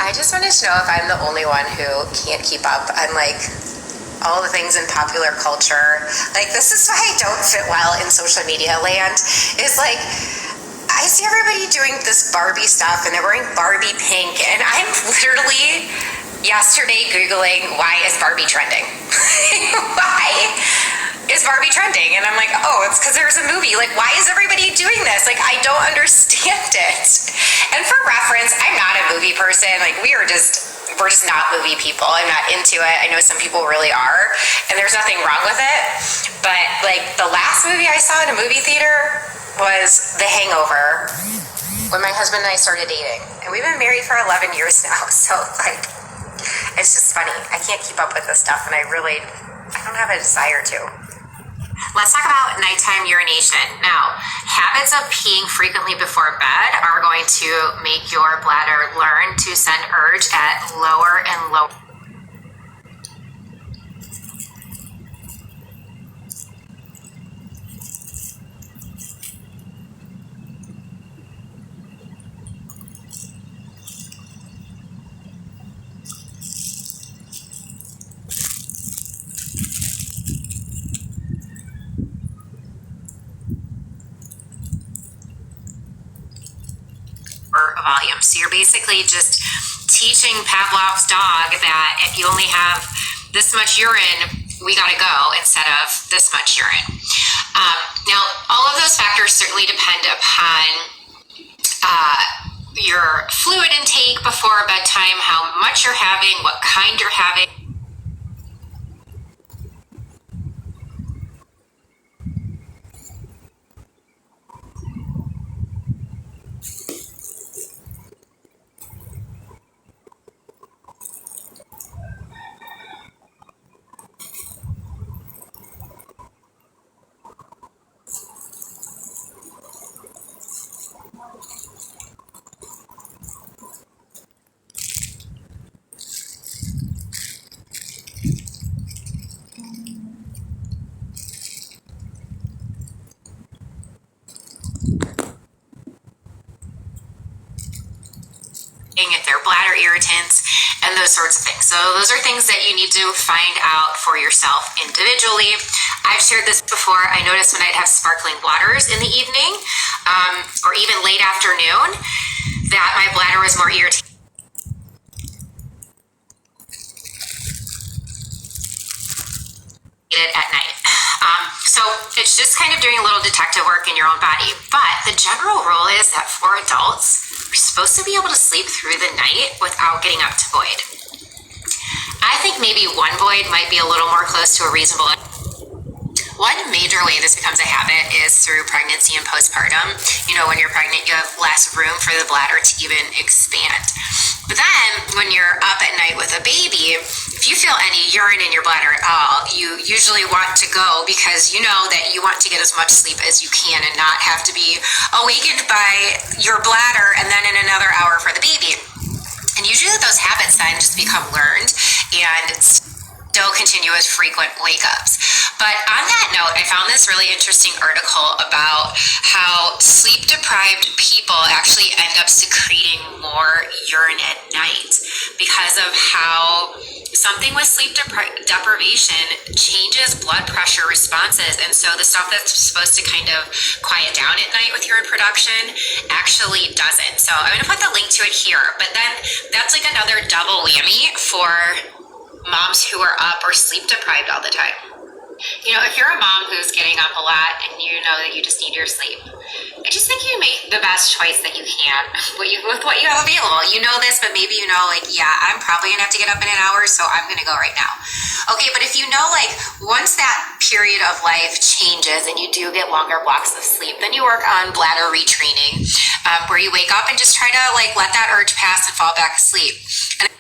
I just wanted to know if I'm the only one who can't keep up on like all the things in popular culture. Like, this is why I don't fit well in social media land. Is like, I see everybody doing this Barbie stuff and they're wearing Barbie pink, and I'm literally yesterday Googling, why is Barbie trending? Why is Barbie trending? And I'm like, oh, it's because there's a movie. Like, why is everybody doing this? Like, I don't understand it. And for reference, I'm not a movie person. Like, we're just not movie people. I'm not into it. I know some people really are, and there's nothing wrong with it. But like, the last movie I saw in a movie theater was The Hangover, when my husband and I started dating. And we've been married for 11 years now. So like, it's just funny. I can't keep up with this stuff, and I don't have a desire to. Let's talk about nighttime urination. Now, habits of peeing frequently before bed are going to make your bladder learn to send urge at lower and lower. Volume. So you're basically just teaching Pavlov's dog that if you only have this much urine, we gotta go instead of this much urine. Now, all of those factors certainly depend upon your fluid intake before bedtime, how much you're having, what kind you're having. If they're bladder irritants and those sorts of things. So those are things that you need to find out for yourself individually. I've shared this before. I noticed when I'd have sparkling waters in the evening or even late afternoon that my bladder was more irritated at night. So it's just kind of doing a little detective work in your own body. But the general rule is that for adults, you're supposed to be able to sleep through the night without getting up to void. I think maybe one void might be a little more close to a reasonable. One major way this becomes a habit is through pregnancy and postpartum. You know, when you're pregnant, you have less room for the bladder to even expand. But then when you're up at night with a baby, if you feel any urine in your bladder at all, you usually want to go because you know that you want to get as much sleep as you can and not have to be awakened by your bladder and then in another hour for the baby. And usually those habits then just become learned and still continue as frequent wake-ups. But on that note, I found this really interesting article about how sleep-deprived people actually end up secreting more urine at night because of how something with sleep deprivation changes blood pressure responses. And so the stuff that's supposed to kind of quiet down at night with urine production actually doesn't. So I'm going to put the link to it here. But then that's like another double whammy for moms who are up or sleep deprived all the time. You know, if you're a mom who's getting up a lot and you know that you just need your sleep, I just think you make the best choice that you can with what you have available. You know this, but maybe you know, like, yeah, I'm probably gonna have to get up in an hour, so I'm gonna go right now. Okay, but if you know, like, once that period of life changes and you do get longer blocks of sleep, then you work on bladder retraining, where you wake up and just try to, like, let that urge pass and fall back asleep. And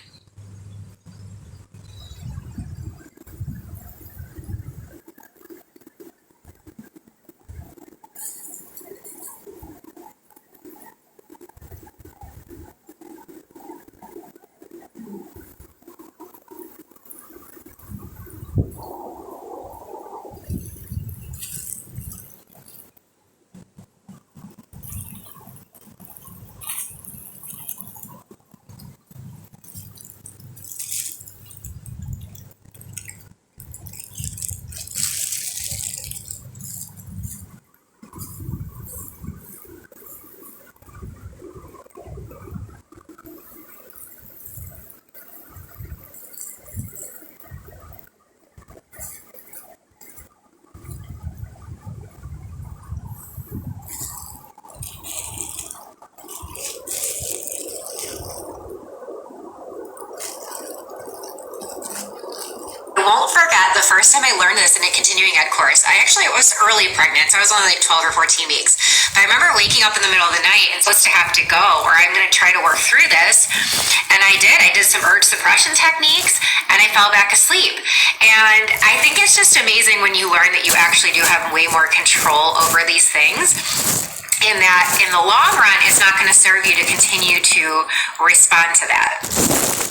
I won't forget the first time I learned this in a continuing ed course. I was early pregnant, so I was only like 12 or 14 weeks. But I remember waking up in the middle of the night and supposed to have to go, or I'm going to try to work through this. And I did. I did some urge suppression techniques, and I fell back asleep. And I think it's just amazing when you learn that you actually do have way more control over these things. In that, in the long run, it's not going to serve you to continue to respond to that.